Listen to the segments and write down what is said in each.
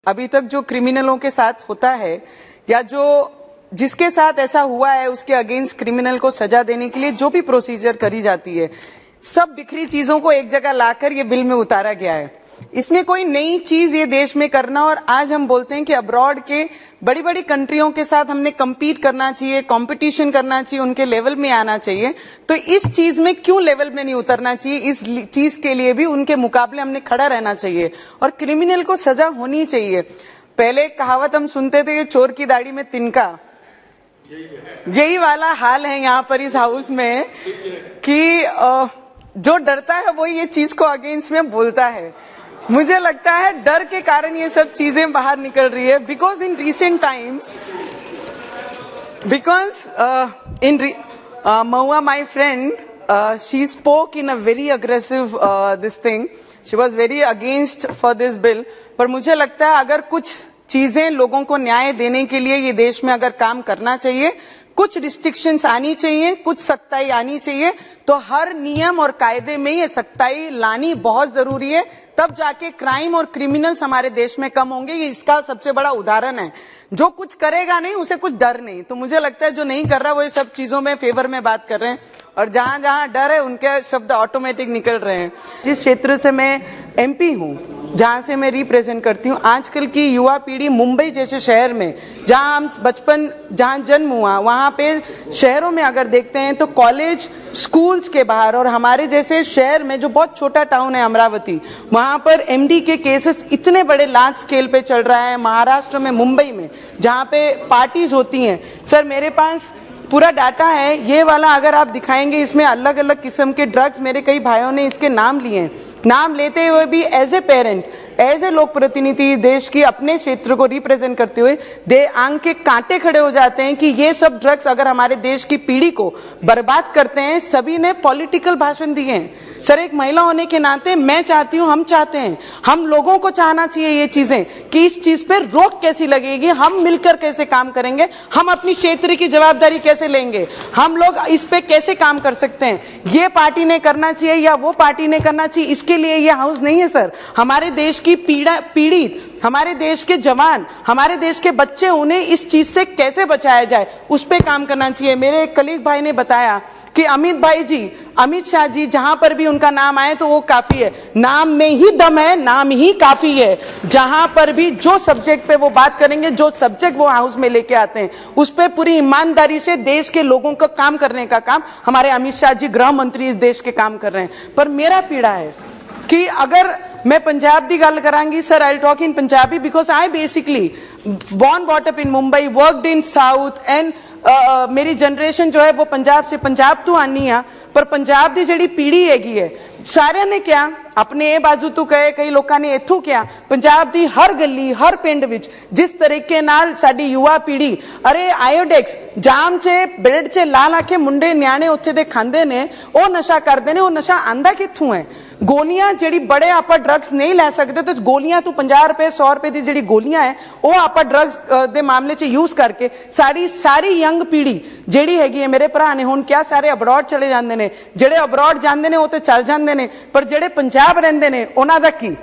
अभी तक जो क्रिमिनलों के साथ होता है या जो जिसके साथ ऐसा हुआ है उसके अगेंस्ट क्रिमिनल को सजा देने के लिए जो भी प्रोसीजर करी जाती है, सब बिखरी चीजों को एक जगह लाकर ये बिल में उतारा गया है। इसमें कोई नई चीज ये देश में करना, और आज हम बोलते हैं कि अब्रॉड के बड़ी बड़ी कंट्रियों के साथ हमने compete करना चाहिए, कंपटीशन करना चाहिए, उनके लेवल में आना चाहिए। तो इस चीज में क्यों लेवल में नहीं उतरना चाहिए? इस चीज के लिए भी उनके मुकाबले हमने खड़ा रहना चाहिए और क्रिमिनल को सजा होनी चाहिए। पहले कहावत हम सुनते थे कि चोर की दाढ़ी में तिनका, यही वाला हाल है यहाँ पर इस हाउस में कि जो डरता है वो ये चीज को अगेंस्ट में बोलता है। मुझे लगता है डर के कारण ये सब चीजें बाहर निकल रही है। Because in recent times, Mahua, my friend, she spoke in a very aggressive this thing. She was very against for this bill. पर मुझे लगता है अगर कुछ चीजें लोगों को न्याय देने के लिए ये देश में अगर काम करना चाहिए, कुछ रिस्ट्रिक्शंस आनी चाहिए, कुछ सख्ताई आनी चाहिए, तो हर नियम और कायदे में ये सख्ताई लानी बहुत जरूरी है। तब जाके क्राइम और क्रिमिनल्स हमारे देश में कम होंगे। ये इसका सबसे बड़ा उदाहरण है। जो कुछ करेगा नहीं उसे कुछ डर नहीं। तो मुझे लगता है जो नहीं कर रहा वो ये सब चीजों में फेवर में बात कर रहे हैं, और जहां जहां डर है उनके शब्द ऑटोमेटिक निकल रहे हैं। जिस क्षेत्र से मैं एमपी हूं, जहां से मैं रिप्रेजेंट करती हूं, आजकल की युवा पीढ़ी मुंबई जैसे शहर में, जहां हम बचपन जहां जन्म हुआ, वहां पे शहरों में अगर देखते हैं तो कॉलेज स्कूल्स के बाहर, और हमारे जैसे शहर में जो बहुत छोटा टाउन है अमरावती, वहां पर एमडी के केसेस इतने बड़े लार्ज स्केल पे चल रहा है। महाराष्ट्र में, मुंबई में, जहां पे पार्टीज होती हैं, सर मेरे पास पूरा डाटा है, ये वाला अगर आप दिखाएंगे इसमें अलग अलग किस्म के ड्रग्स, मेरे कई भाइयों ने इसके नाम लिए हैं। नाम लेते हुए भी as a parent, as a लोक प्रतिनिधि, देश की अपने क्षेत्र को रिप्रेजेंट करते हुए दे आंख के कांटे खड़े हो जाते हैं कि ये सब ड्रग्स अगर हमारे देश की पीढ़ी को बर्बाद करते हैं। सभी ने पॉलिटिकल भाषण दिए हैं। सर एक महिला होने के नाते मैं चाहती हूं, हम चाहते हैं, हम लोगों को चाहना चाहिए ये चीजें कि इस चीज पे रोक कैसी लगेगी, हम मिलकर कैसे काम करेंगे, हम अपनी क्षेत्र की जवाबदारी कैसे लेंगे, हम लोग इस पे कैसे काम कर सकते हैं। ये पार्टी ने करना चाहिए या वो पार्टी ने करना चाहिए, इसके लिए ये हाउस नहीं है सर। हमारे देश की पीड़ित, हमारे देश के जवान, हमारे देश के बच्चे, उन्हें इस चीज से कैसे बचाया जाए, उस पे काम करना चाहिए। मेरे एक कलीग भाई ने बताया कि अमित भाई जी, अमित शाह जी, जहां पर भी उनका नाम आए तो वो काफी है। नाम में ही दम है, नाम ही काफी है। जहां पर भी जो सब्जेक्ट पे वो बात करेंगे, जो सब्जेक्ट वो हाउस में लेके आते हैं, उस पे पूरी ईमानदारी से देश के लोगों का काम करने का काम हमारे अमित शाह जी, गृह मंत्री, इस देश के काम कर रहे हैं। पर मेरा पीड़ा है कि अगर मैं पंजाब की गल करांगी, sir I talk in Punjabi because I basically born brought up in Mumbai, worked in South, and मेरी जनरेशन जो है वो पंजाब से, पंजाब तो आनी है, पर पंजाब की जिहड़ी पीढ़ी हैगी है, सारे ने क्या अपने ए बाजू तो कहे, कई लोगों ने इथों क्या, पंजाब की हर गली, हर पिंड विच जिस तरीके नाल साडी युवा पीढ़ी, अरे आयोडेक्स जाम चे ब्रेड चे ला ला के मुंडे न्याणे उत्थे दे खांदे ने, वो नशा करते ने। वो नशा आंदा कित्थों है? गोलियां जिहड़ी बड़े आप ड्रग्स नहीं लै सकते, तो गोलियां तो 50 रुपए 100 रुपए की जिहड़ी गोलियां है वो आप ड्रग्स दे मामले च यूज करके सारी यंग पीढ़ी जिहड़ी हैगी है, मेरे भरा ने हुण क्या सारे अब्रॉड चले जांदे ने, जिहड़े अब्रॉड जांदे ने वो ते चल जांदे ने, पर जिहड़े पंजाब रहिंदे ने उन्हां दा की?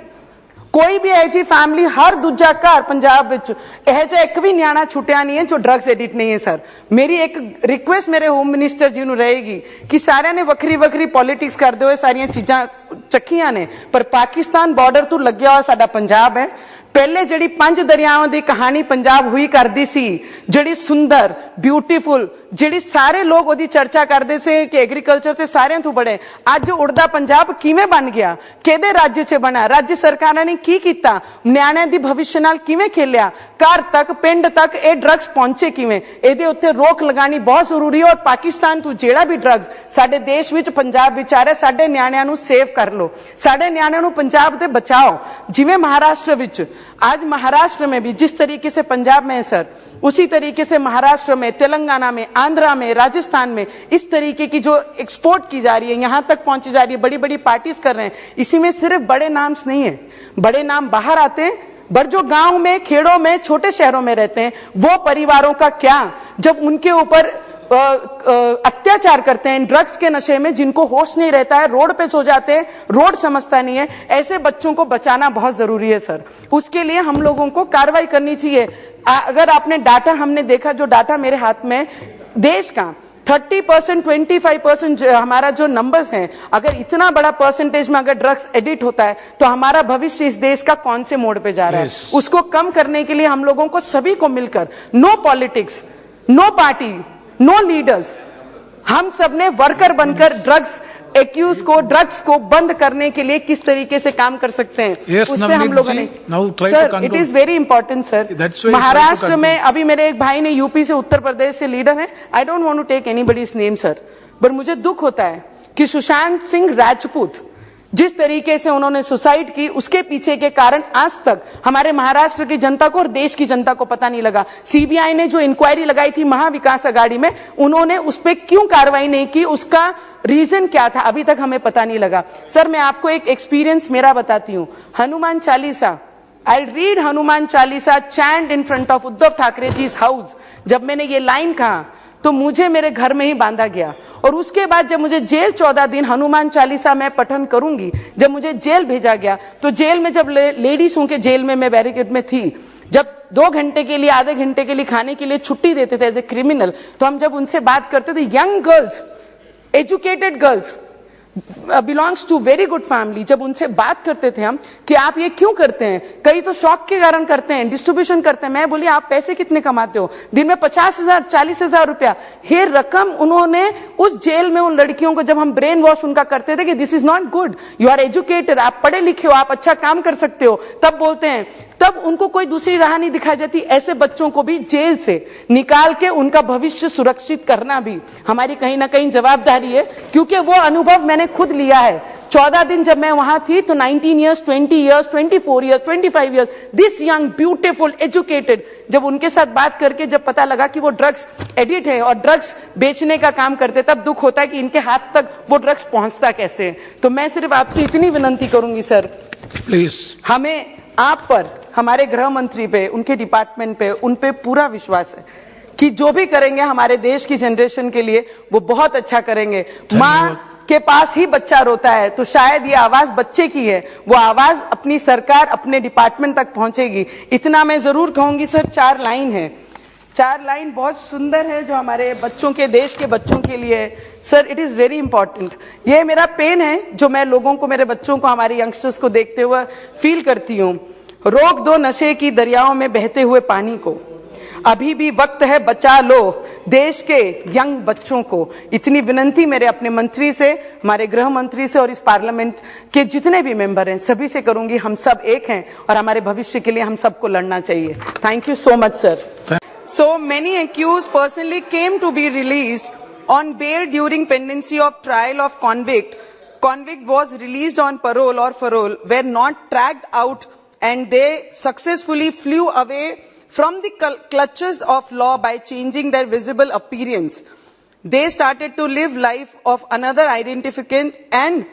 कोई भी ऐसी फैमिली, हर दूजा घर पंजाब विच यह जिहा एक भी न्याणा छुटिया नहीं है जो ड्रग्स एडिक्ट नहीं है। सर मेरी एक रिक्वेस्ट मेरे होम मिनिस्टर जी नूं रहेगी कि सारिਆਂ ने वक्री वक्री पॉलिटिक्स करते हुए सारियां चीजां ਚੱਕੀਆਂ ने, पर पाकिस्तान बॉर्डर तो लग्या हुआ साडा पंजाब है। पहले जिहड़ी 5 दरियावां दी कहानी पंजाब हुई करदी सी, जिहड़ी सुंदर, ब्यूटीफुल, जिहड़ी सारे लोग ओदी चर्चा करदे से कि एग्रीकल्चर ते सारिਆਂ तो बड़े, अज उड़दा पंजाब किवें बन गया? किहदे राज्य च बना? राज्य सरकारां ने की कीता? न्याणिਆਂ दी भविष्य नाल किवें खेलिया? घर तक, पिंड तक ये ड्रग्स पहुंचे किवें? इहदे उत्ते रोक लगानी बहुत जरूरी है। और पाकिस्तान तो जिहड़ा भी ड्रग्स साडे देश विच, पंजाब विच आ रहा, साडे न्याणिਆਂ नूं सेव कर लो, साडे न्याणिਆਂ नूं पंजाब ते बचाओ। जिवें महाराष्ट्र विच, आज महाराष्ट्र में भी जिस तरीके से पंजाब में है सर, उसी तरीके से महाराष्ट्र में, तेलंगाना में, आंध्रा में, राजस्थान में इस तरीके की जो एक्सपोर्ट की जा रही है, यहां तक पहुंची जा रही है, बड़ी बड़ी पार्टीज कर रहे हैं। इसी में सिर्फ बड़े नाम नहीं है, बड़े नाम बाहर आते हैं, पर जो गांव में, खेड़ों में, छोटे शहरों में रहते हैं, वो परिवारों का क्या, जब उनके ऊपर अत्याचार करते हैं ड्रग्स के नशे में, जिनको होश नहीं रहता है, रोड पे सो जाते हैं, रोड समझता नहीं है, ऐसे बच्चों को बचाना बहुत जरूरी है सर। उसके लिए हम लोगों को कार्रवाई करनी चाहिए। अगर आपने डाटा, हमने देखा जो डाटा मेरे हाथ में, देश का 30%, 25% हमारा जो नंबर्स हैं, अगर इतना बड़ा परसेंटेज में अगर ड्रग्स एडिट होता है तो हमारा भविष्य इस देश का कौन से मोड़ पे जा रहा है? उसको कम करने के लिए हम लोगों को सभी को मिलकर, no politics, no party, no leaders, हम सब ने वर्कर बनकर ड्रग्स एक्यूज को, ड्रग्स को बंद करने के लिए किस तरीके से काम कर सकते हैं, उस पे हम लोगों ने। Sir, it is very important sir. Maharashtra में अभी मेरे एक भाई ने, यूपी से, उत्तर प्रदेश से लीडर है, I don't want to take anybody's name sir, पर मुझे दुख होता है कि सुशांत सिंह राजपूत जिस तरीके से उन्होंने सुसाइड की, उसके पीछे के कारण आज तक हमारे महाराष्ट्र की जनता को और देश की जनता को पता नहीं लगा। सीबीआई ने जो इंक्वायरी लगाई थी महाविकास अघाड़ी में, उन्होंने उस पर क्यों कार्रवाई नहीं की, उसका रीजन क्या था, अभी तक हमें पता नहीं लगा। सर, मैं आपको एक एक्सपीरियंस मेरा बताती हूँ। Hanuman Chalisa, I read Hanuman Chalisa chant in front of Uddhav Thackeray जी's हाउस। जब मैंने ये लाइन कहा तो मुझे मेरे घर में ही बांधा गया, और उसके बाद जब मुझे जेल 14 दिन हनुमान चालीसा मैं पठन करूंगी, जब मुझे जेल भेजा गया, तो जेल में जब लेडीज के जेल में मैं बैरिकेड में थी, जब 2 घंटे के लिए, आधे घंटे के लिए खाने के लिए छुट्टी देते थे एज ए क्रिमिनल, तो हम जब उनसे बात करते थे, young girls, educated girls, belongs to very good family, जब उनसे बात करते थे हम कि आप ये क्यों करते हैं, कई तो शौक के कारण करते हैं, डिस्ट्रीब्यूशन करते हैं। मैं बोली, आप पैसे कितने कमाते हो? दिन में 50,000, 40,000 रुपया। ये रकम उन्होंने उस जेल में उन लड़कियों को, जब हम ब्रेन वॉश उनका करते थे कि this is not good, you are educated, आप पढ़े लिखे हो, आप अच्छा काम कर सकते हो, तब बोलते हैं, तब उनको कोई दूसरी राह नहीं दिखाई जाती। ऐसे बच्चों को भी जेल से निकाल के उनका भविष्य सुरक्षित करना भी हमारी कहीं ना कहीं जवाबदारी है, क्योंकि वो अनुभव मैंने खुद लिया है। 14 दिन जब मैं वहां थी तो 19 years, 20 years, 24 years, 25 years, this young, beautiful, educated, जब उनके साथ बात करके जब पता लगा कि वो ड्रग्स एडिक्ट है और ड्रग्स बेचने का काम करते, तब दुख होता है कि इनके हाथ तक वो ड्रग्स पहुंचता कैसे है। तो मैं सिर्फ आपसे इतनी विनंती करूंगी सर, प्लीज, हमें आप पर, हमारे गृह मंत्री पे, उनके डिपार्टमेंट पे, उन पे पूरा विश्वास है कि जो भी करेंगे हमारे देश की जनरेशन के लिए वो बहुत अच्छा करेंगे। माँ के पास ही बच्चा रोता है तो शायद ये आवाज बच्चे की है, वो आवाज अपनी सरकार, अपने डिपार्टमेंट तक पहुंचेगी। इतना मैं जरूर कहूंगी सर। 4 लाइन है, 4 लाइन बहुत सुंदर है जो हमारे बच्चों के, देश के बच्चों के लिए है sir. It is very important. ये मेरा पेन है जो मैं लोगों को, मेरे बच्चों को, हमारे यंगस्टर्स को देखते हुए फील करती हूँ। रोक दो नशे की दरियाओं में बहते हुए पानी को, अभी भी वक्त है, बचा लो देश के यंग बच्चों को। इतनी विनंती मेरे अपने मंत्री से, हमारे गृह मंत्री से और इस पार्लियामेंट के जितने भी मेंबर हैं सभी से करूंगी। हम सब एक हैं और हमारे भविष्य के लिए हम सबको लड़ना चाहिए। Thank you so much sir. So many accused personally came to be released on bail during pendency of trial of convict. Convict was released on parole or parole, were not tracked out, and they successfully flew away from the clutches of law by changing their visible appearance. They started to live life of another identificant and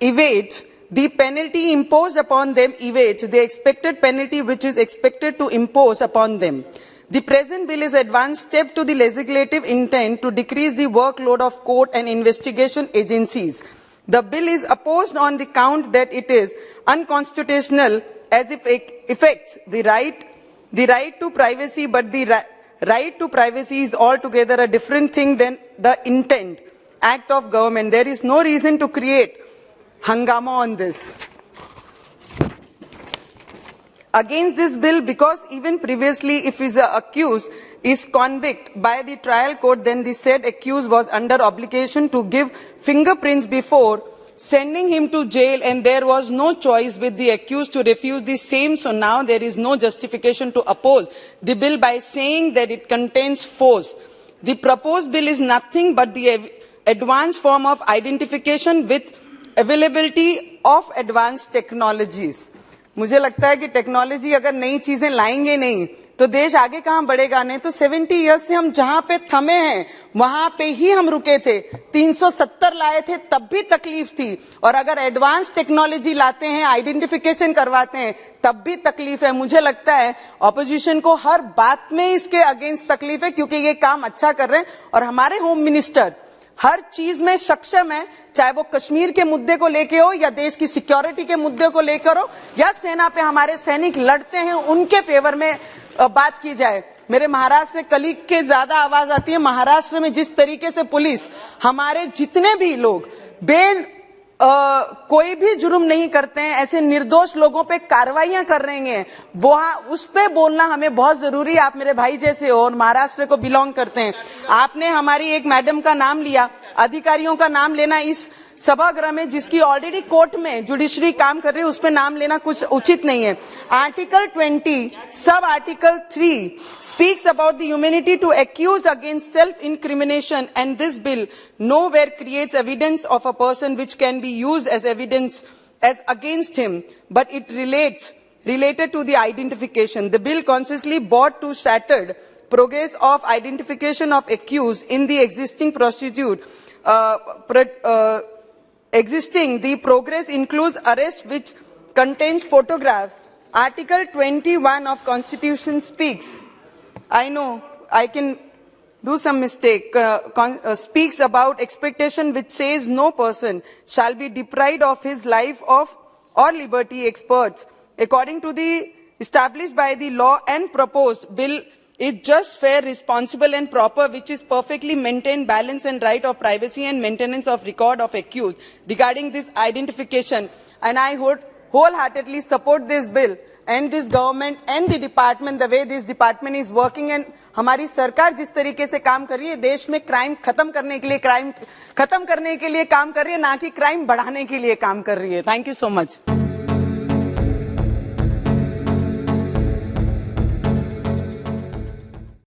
evade the penalty imposed upon them, evades the expected penalty which is expected to impose upon them. The present bill is advanced step to the legislative intent to decrease the workload of court and investigation agencies. The bill is opposed on the count that it is unconstitutional as if it affects the right to privacy, but the right to privacy is altogether a different thing than the intent act of government. There is no reason to create hangama on this. Against this bill, because even previously if is accused is convicted by the trial court, then the said accused was under obligation to give fingerprints before sending him to jail, and there was no choice with the accused to refuse the same. So now there is no justification to oppose the bill by saying that it contains force. The proposed bill is nothing but the advanced form of identification with availability of advanced technologies. मुझे लगता है कि technology अगर नई चीजें लाएंगे नहीं तो देश आगे कहां बढ़ेगा। नहीं तो 70 इयर्स से हम जहां पे थमे हैं वहां पे ही हम रुके थे। 370 लाए थे तब भी तकलीफ थी, और अगर एडवांस टेक्नोलॉजी लाते हैं, आइडेंटिफिकेशन करवाते हैं, तब भी तकलीफ है। मुझे लगता है ऑपोजिशन को हर बात में इसके अगेंस्ट तकलीफ है, क्योंकि ये काम अच्छा कर रहे हैं और हमारे होम मिनिस्टर हर चीज में सक्षम है, चाहे वो कश्मीर के मुद्दे को लेके हो या देश की सिक्योरिटी के मुद्दे को लेकर हो या सेना पे हमारे सैनिक लड़ते हैं उनके फेवर में बात की जाए। मेरे महाराष्ट्र कलीग के ज्यादा आवाज आती है। महाराष्ट्र में जिस तरीके से पुलिस हमारे जितने भी लोग कोई भी जुर्म नहीं करते हैं, ऐसे निर्दोष लोगों पे कार्रवाइयां कर रहे हैं, वहां उस पे बोलना हमें बहुत जरूरी है। आप मेरे भाई जैसे हो और महाराष्ट्र को बिलोंग करते हैं। आपने हमारी एक मैडम का नाम लिया, अधिकारियों का नाम लेना इस सभागृह में जिसकी ऑलरेडी कोर्ट में जुडिशरी काम कर रही है, उस पे नाम लेना कुछ उचित नहीं है। Article 20 sub article 3 speaks about the immunity to accuse against self-incrimination, and this bill nowhere creates evidence of a person which can be used as evidence as against him, but it related to the identification. The bill consciously brought to shattered progress of identification of accused in the existing procedure. The progress includes arrest which contains photographs. Article 21 of Constitution speaks. I know I can do some mistake. Speaks about expectation which says no person shall be deprived of his life or liberty. Experts, according to the established by the law and proposed bill, is just, fair, responsible and proper, which is perfectly maintained balance and right of privacy and maintenance of record of accused regarding this identification. And I wholeheartedly support this bill and this government and the department, the way this department is working, and हमारी सरकार जिस तरीके से काम कर रही है, देश में क्राइम खत्म करने के लिए काम कर रही है, ना कि क्राइम बढ़ाने के लिए काम कर रही है। Thank you so much.